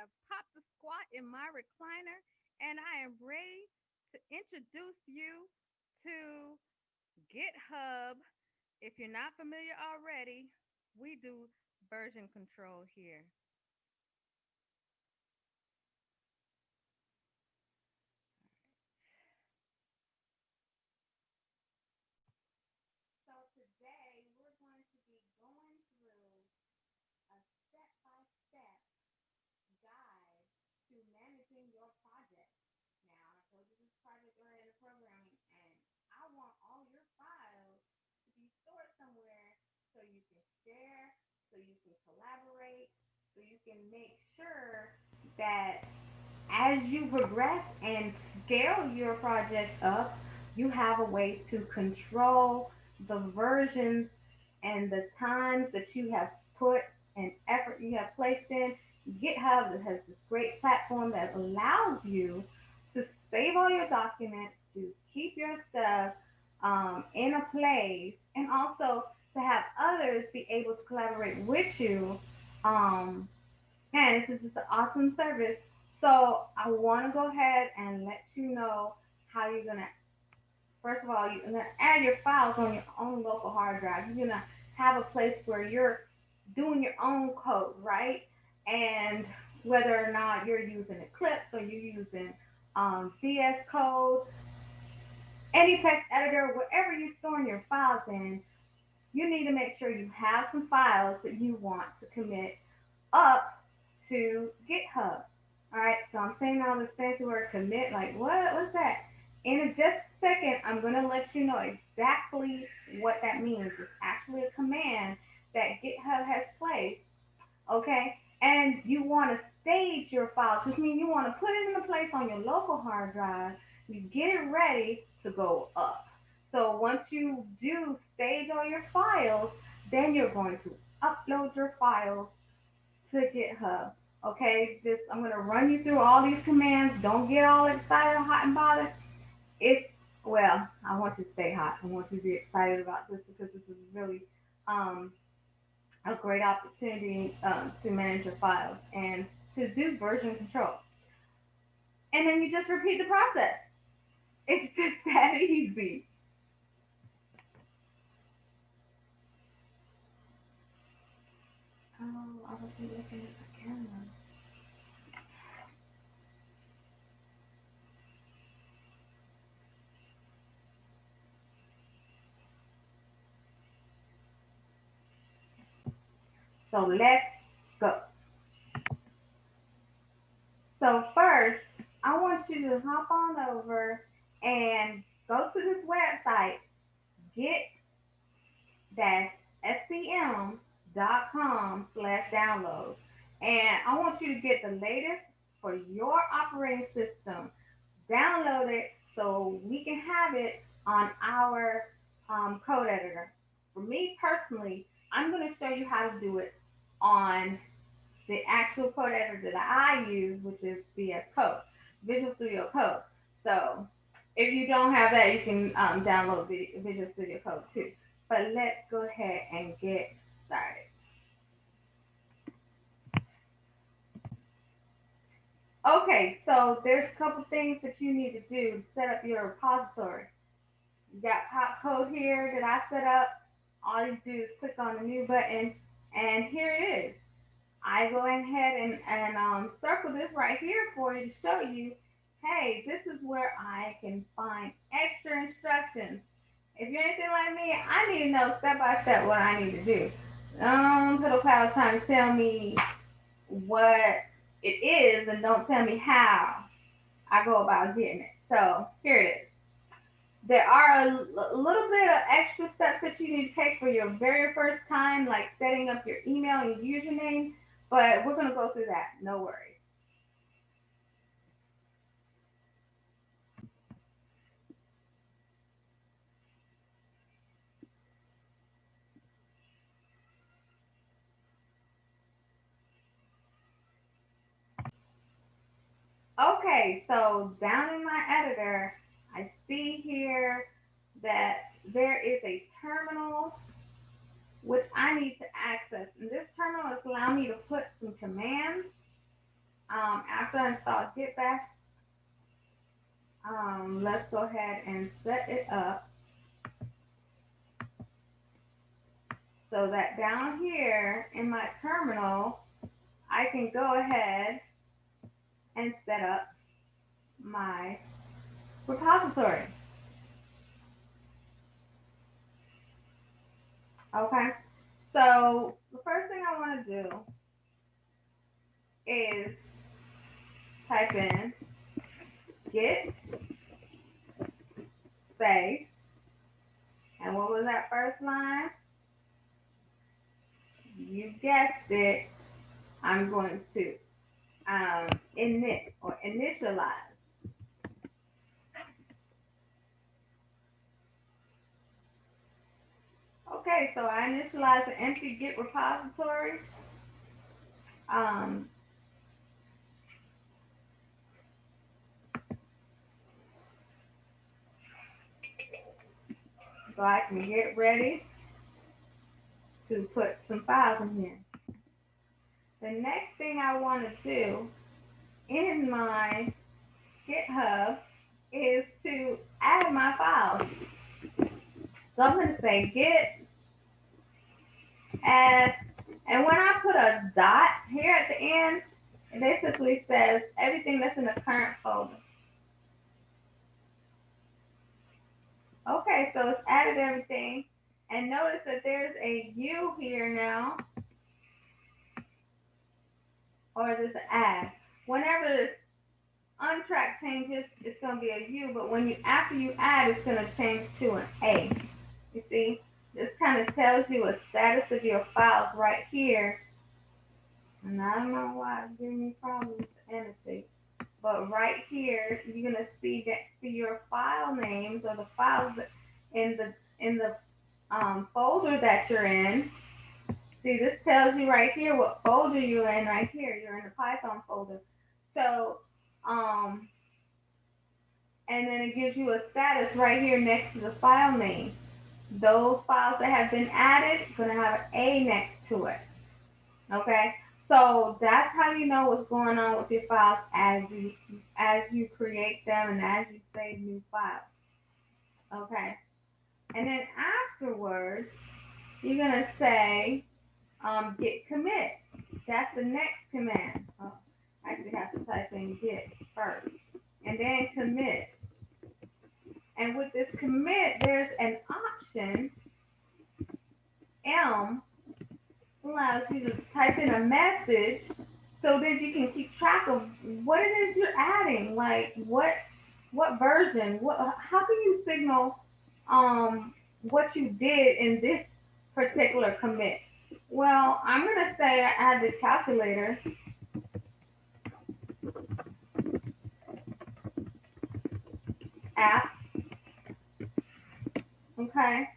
have popped the squat in my recliner and I am ready to introduce you to GitHub. If you're not familiar already, we do version control here. So today we're going to be going through a step-by-step guide to managing your project. Now, I told you this project-oriented programming, and I want all your files to be stored somewhere so you can share, so you can collaborate, so you can make sure that as you progress and scale your project up, you have a way to control the versions and the times that you have put and effort you have placed in. GitHub has this great platform that allows you to save all your documents, to keep your stuff in a place, and also to have others be able to collaborate with you. Um, and this is just an awesome service. So I want to go ahead and let you know how you're gonna. First of all, you're gonna add your files on your own local hard drive. You're gonna have a place where you're doing your own code, right? And whether or not you're using Eclipse or you're using VS Code, any text editor, wherever you're storing your files in, you need to make sure you have some files that you want to commit up to GitHub. All right, so I'm saying all this fancy word commit, like what? What's that? In just a second, I'm going to let you know exactly what that means. It's actually a command that GitHub has placed, okay? And you want to stage your files, which means you want to put it in a place on your local hard drive. You get it ready to go up. So once you do stage all your files, then you're going to upload your files to GitHub. Okay, just I'm gonna run you through all these commands. Don't get all excited or hot and bothered. It's well, I want you to stay hot. I want you to be excited about this because this is really um, a great opportunity to manage your files and to do version control. And then you just repeat the process. It's just that easy. Oh, I wasn't looking at the camera. So let's go. So first, I want you to hop on over and go to this website, git-scm.com/download. And I want you to get the latest for your operating system. Download it so we can have it on our code editor. For me personally, I'm going to show you how to do it on the actual code editor that I use, which is VS Code, Visual Studio Code. So if you don't have that, you can download Visual Studio Code too. But let's go ahead and get started. Okay, so there's a couple things that you need to do to set up your repository. You got POPcode here that I set up. All you do is click on the new button, and here it is. I go ahead and circle this right here for you to show you, hey, this is where I can find extra instructions. If you're anything like me, I need to know step by step what I need to do. Little pal trying to tell me what it is and don't tell me how I go about getting it. So here it is. There are a little bit of extra steps that you need to take for your very first time, like setting up your email and username, but we're going to go through that. No worries. Okay, so down in my editor, I see here that there is a terminal which I need to access. And this terminal is allowing me to put some commands After I install Git Bash, let's go ahead and set it up so that down here in my terminal, I can go ahead and set up my repository. Okay, so the first thing I want to do is type in git space, and what was that first line? You guessed it, I'm going to init or initialize. Okay, so I initialize an empty Git repository. So I can get ready to put some files in here. The next thing I want to do in my GitHub is to add my files. So I'm going to say git add, and when I put a dot here at the end, it basically says everything that's in the current folder. Okay, so it's added everything, and notice that there's a U here now, or there's an add. Whenever this untrack changes, it's going to be a U, but when after you add, it's going to change to an A. You see, this kind of tells you a status of your files right here. And I don't know why it's giving me problems to annotate. But right here, you're going to see your file names or the files in the folder that you're in. See, this tells you right here what folder you're in right here. You're in the Python folder. So, and then it gives you a status right here next to the file name. Those files that have been added are going to have an A next to it. Okay? So that's how you know what's going on with your files as you create them and as you save new files. Okay? And then afterwards, you're going to say git commit. That's the next command. Oh, I actually have to type in git first. And then commit. And with this commit, there's an option, M, allows you to type in a message so that you can keep track of what it is you're adding, like what version, how can you signal what you did in this particular commit. Well, I'm going to say I add the calculator app, okay,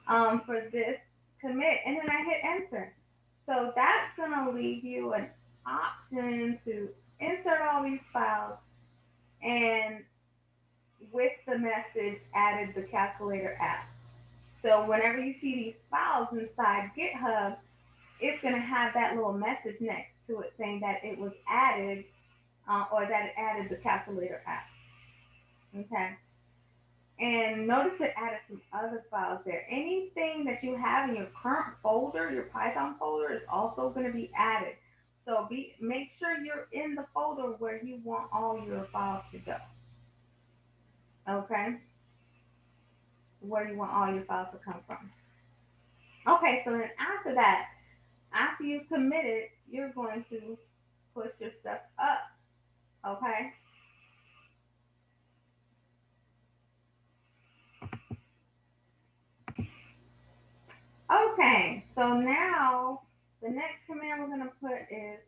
for this commit, and then I hit enter. So that's going to leave you an option to insert all these files, and with the message added the calculator app. So whenever you see these files inside GitHub, it's going to have that little message next to it saying that it was added or that it added the calculator app. Okay. And notice it added some other files there. Anything that you have in your current folder, your Python folder, is also going to be added. So make sure you're in the folder where you want all your files to go. Okay? Where you want all your files to come from. Okay, so then after that, after you've committed, you're going to push your stuff up. Okay? Okay, so now the next command we're going to put is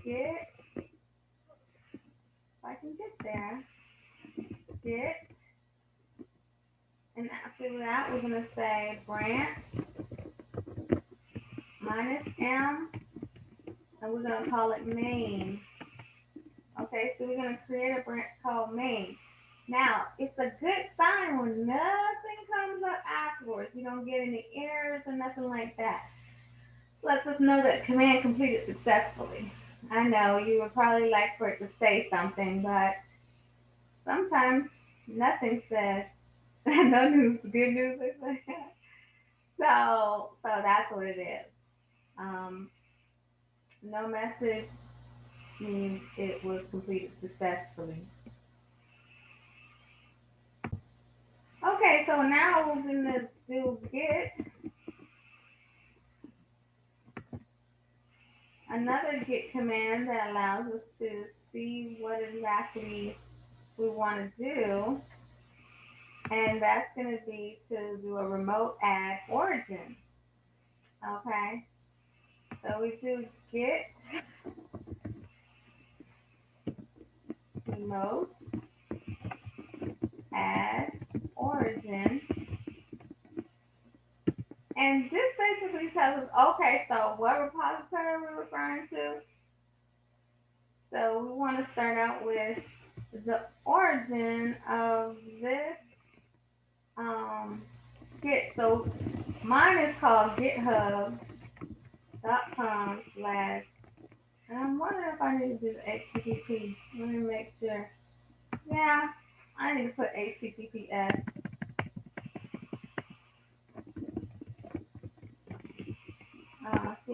git, if I can get there, git, and after that we're going to say branch -m, and we're going to call it main. Okay, so we're going to create a branch called main. Now, it's a good sign when nothing comes up afterwards. You don't get any errors or nothing like that. Lets us know that command completed successfully. I know you would probably like for it to say something, but sometimes nothing says no news, good news. So that's what it is. Um, no message means it was completed successfully. Okay, so now we're gonna do Git, another Git command that allows us to see what exactly we want to do, and that's going to be to do a remote add origin. Okay, so we do Git remote add origin, and this basically tells us, okay, so what repository we're referring to. So we want to start out with the origin of this Git. So mine is called github.com/, and I'm wondering if I need to do HTTP. Let me make sure. Yeah, I need to put HTTPS //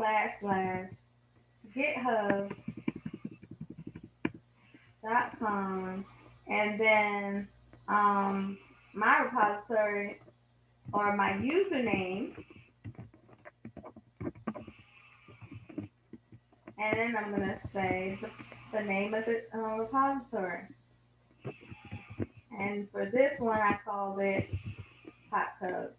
github.com, and then my repository or my username, and then I'm gonna say the name of the repository. And for this one, I called it POPcode.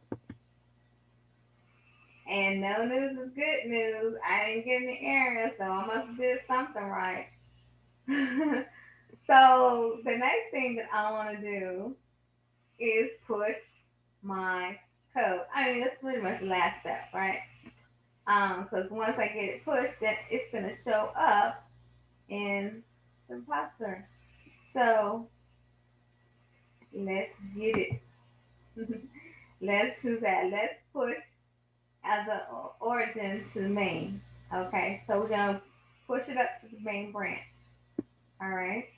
And no news is good news. I didn't get any error, so I must have did something right. So the next thing that I want to do is push my code. I mean, that's pretty much the last step, right? Because once I get it pushed, then it's gonna show up in the repository. So let's get it. Let's do that. Let's push as an origin to the main. Okay, so we're gonna push it up to the main branch. All right.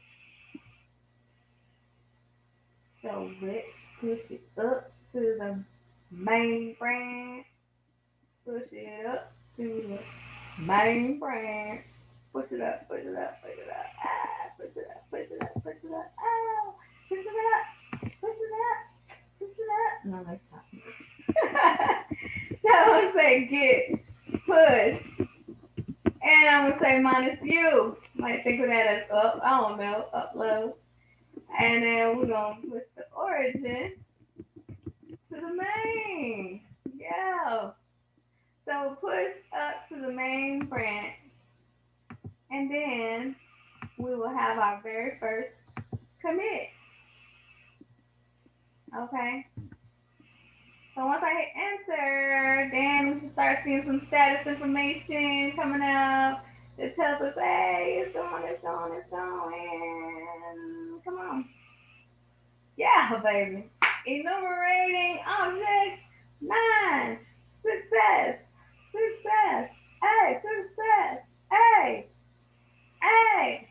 So let's push it up to the main branch. Push it up to the main branch. Push it up, push it up, push it up. Ah, push it up, push it up, push it up. Oh, push it up, push it up, push it up. No, that's not. So I'm gonna say get push, and I'm gonna say minus u. Might think of that as up. I don't know, upload. And then we're gonna push the origin to the main. Yeah. So push up to the main branch, and then we will have our very first commit. Okay. So once I hit enter, then we can start seeing some status information coming up that tells us, hey, it's going, it's going, it's going. Come on. Yeah, baby. Enumerating objects 9. Success. Success. Hey, success. Hey. Hey.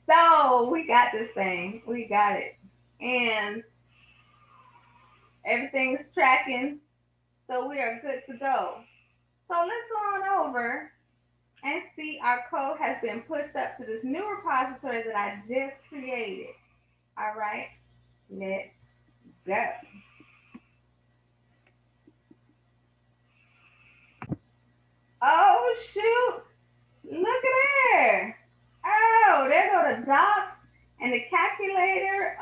So we got this thing. We got it. And everything's tracking. So we are good to go. So let's go on over and see our code has been pushed up to this new repository that I just created. All right. Let's go. Oh, shoot. Look at there. Oh, there go the docs and the calculator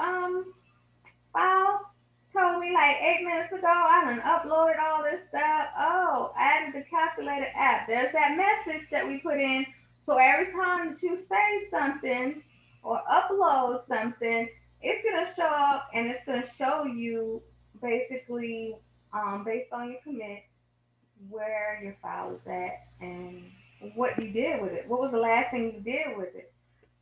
file. Told me like 8 minutes ago I done uploaded all this stuff. Oh, added the calculator app. There's that message that we put in. So every time that you say something or upload something, it's gonna show up and it's gonna show you basically based on your commit where your file is at and what you did with it. What was the last thing you did with it?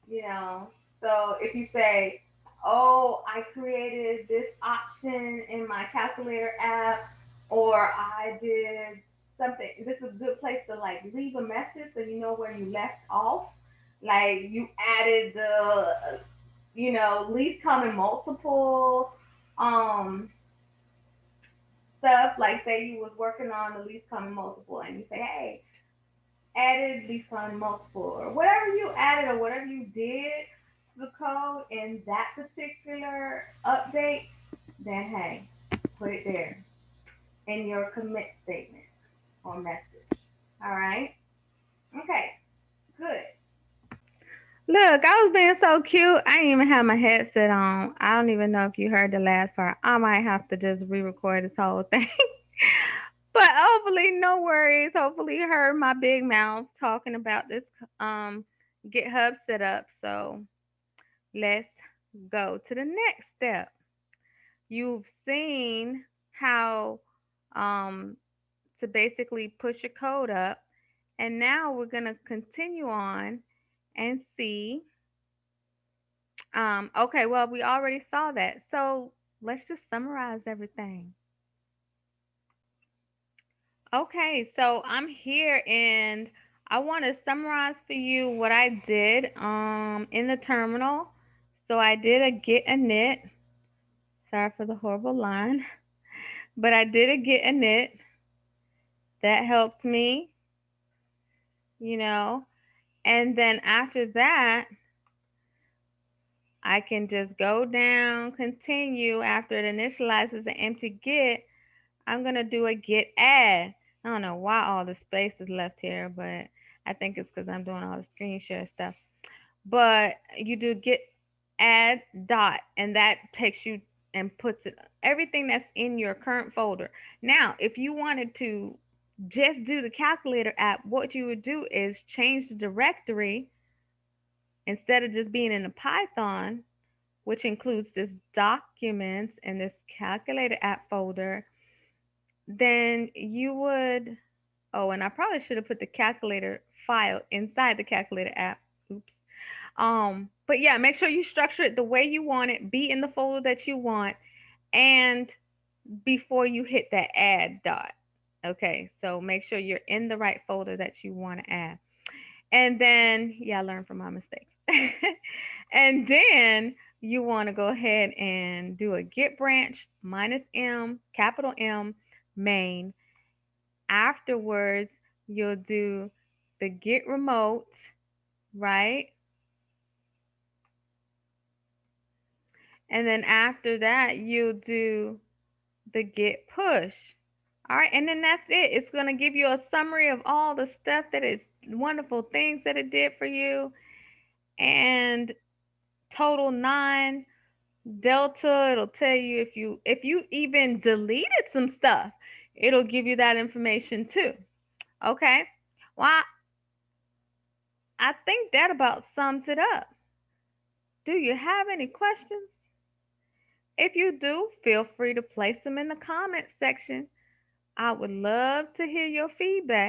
You know. So if you say, "Oh, I created this option in my calculator app," or "I did something. This is a good place to like leave a message so you know where you left off. Like you added the, least common multiple stuff. Like say you was working on the least common multiple, and you say, hey, added least common multiple, or whatever you added or whatever you did to the code in that particular update, then hey, put it there in your commit statement or message. All right. Okay. Good. Look, I was being so cute. I didn't even have my headset on. I don't even know if you heard the last part. I might have to just re-record this whole thing. But hopefully, no worries. Hopefully, you heard my big mouth talking about this um GitHub setup. So let's go to the next step. You've seen how um to basically push your code up, and now we're gonna continue on and see. Okay, well, we already saw that. So let's just summarize everything. Okay, so I'm here and I want to summarize for you what I did in the terminal. So I did a git init. Sorry for the horrible line, but I did a git init. That helped me, you know. And then after that, I can just go down, continue after it initializes an empty git. I'm going to do a git add. I don't know why all the space is left here, but I think it's because I'm doing all the screen share stuff. But you do git add dot, and that takes you and puts it everything that's in your current folder. Now, if you wanted to just do the calculator app, what you would do is change the directory instead of just being in a Python, which includes this documents and this calculator app folder. Then you would, oh, and I probably should have put the calculator file inside the calculator app. Oops. But yeah, make sure you structure it the way you want it, be in the folder that you want, and before you hit that add dot. Okay, so make sure you're in the right folder that you want to add. And then, yeah, learn from my mistakes. And then you want to go ahead and do a git branch -m, capital M, main. Afterwards, you'll do the git remote, right? And then after that, you'll do the git push. All right, and then that's it. It's going to give you a summary of all the stuff that is wonderful things that it did for you. And total 9 delta, it'll tell you if you even deleted some stuff, it'll give you that information too. Okay? Well, I think that about sums it up. Do you have any questions? If you do, feel free to place them in the comments section. I would love to hear your feedback.